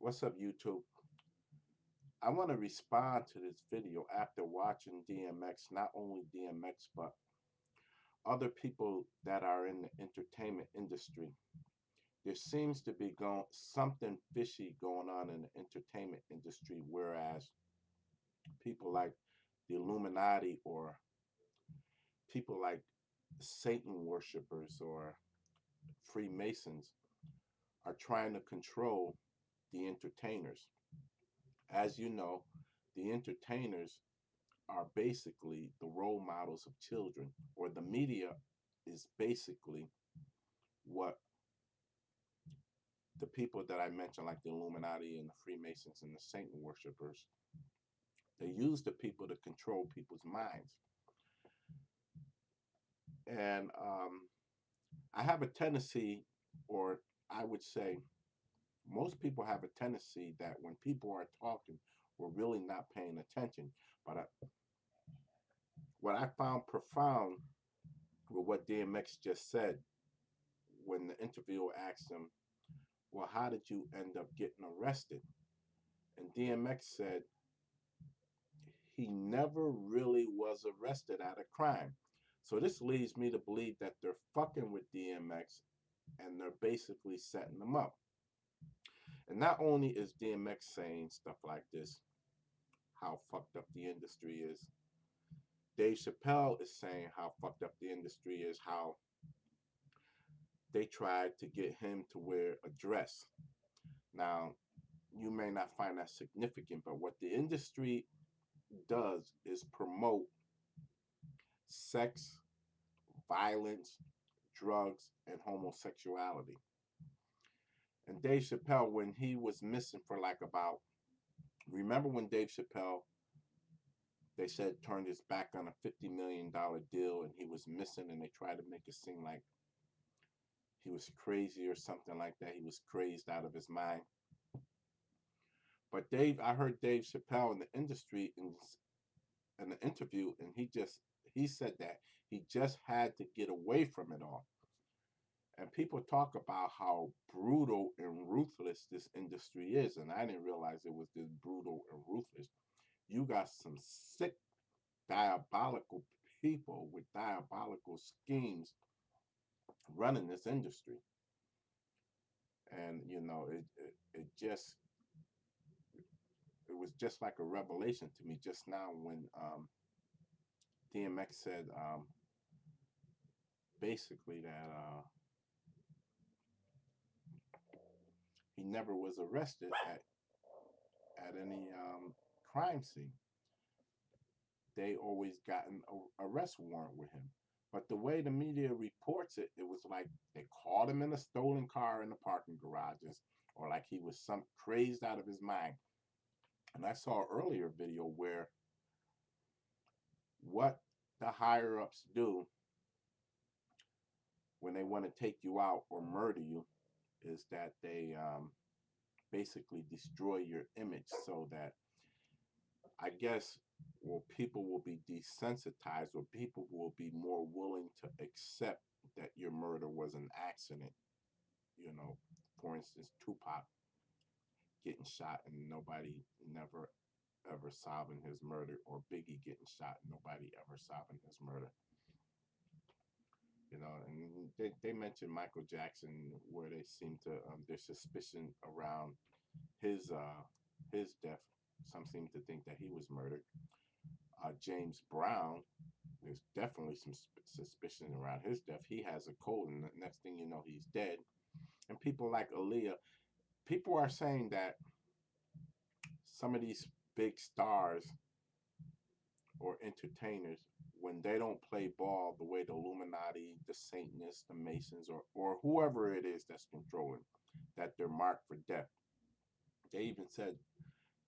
What's up, YouTube? I want to respond to this video after watching DMX, not only DMX, but other people that are in the entertainment industry. There seems to be something fishy going on in the entertainment industry, whereas people like the Illuminati or people like Satan worshippers or Freemasons are trying to control the entertainers. As you know, the entertainers are basically the role models of children, or the media is basically what the people that I mentioned, like the Illuminati and the Freemasons and the Satan worshippers, they use the people to control people's minds. And I have a tendency, or I would say, most people have a tendency that when people are talking, we're really not paying attention. But what I found profound with what DMX just said when the interviewer asked him, well, how did you end up getting arrested? And DMX said he never really was arrested at a crime. So this leads me to believe that they're fucking with DMX and they're basically setting them up. And not only is DMX saying stuff like this, how fucked up the industry is, Dave Chappelle is saying how fucked up the industry is, how they tried to get him to wear a dress. Now, you may not find that significant, but what the industry does is promote sex, violence, drugs, and homosexuality. And Dave Chappelle, when he was missing for like about, remember when Dave Chappelle, they said, turned his back on a $50 million deal and he was missing and they tried to make it seem like he was crazy or something like that. He was crazed out of his mind. But I heard Dave Chappelle in the industry in the interview, and he said that he just had to get away from it all. And people talk about how brutal and ruthless this industry is, and I didn't realize it was this brutal and ruthless. You got some sick, diabolical people with diabolical schemes running this industry, and it just it was just like a revelation to me just now when DMX said basically that he never was arrested at any crime scene. They always got an arrest warrant with him. But the way the media reports it, it was like they caught him in a stolen car in the parking garages, or like he was some crazed out of his mind. And I saw an earlier video where what the higher ups do when they want to take you out or murder you is that they basically destroy your image so that I guess people will be desensitized, or people will be more willing to accept that your murder was an accident. You know, for instance, Tupac getting shot and nobody never ever solving his murder, or Biggie getting shot and nobody ever solving his murder. And they mentioned Michael Jackson, where they seem to there's suspicion around his death. Some seem to think that he was murdered. James Brown, there's definitely some suspicion around his death. He has a cold, and the next thing you know, he's dead. And people like Aaliyah, people are saying that some of these big stars or entertainers, when they don't play ball the way the Illuminati, the Satanists, the Masons, or whoever it is that's controlling, that they're marked for death. They even said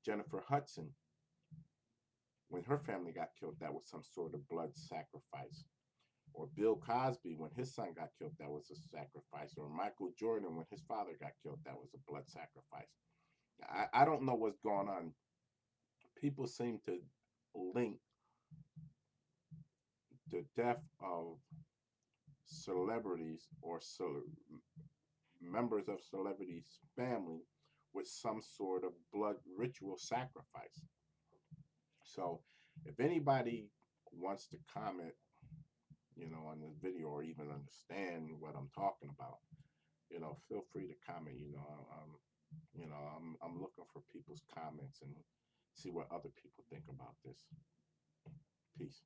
Jennifer Hudson, when her family got killed, that was some sort of blood sacrifice. Or Bill Cosby, when his son got killed, that was a sacrifice. Or Michael Jordan, when his father got killed, that was a blood sacrifice. I don't know what's going on. People seem to link the death of celebrities or members of celebrities' family with some sort of blood ritual sacrifice. So if anybody wants to comment, on this video or even understand what I'm talking about, feel free to comment. I'm looking for people's comments and see what other people think about this. Peace.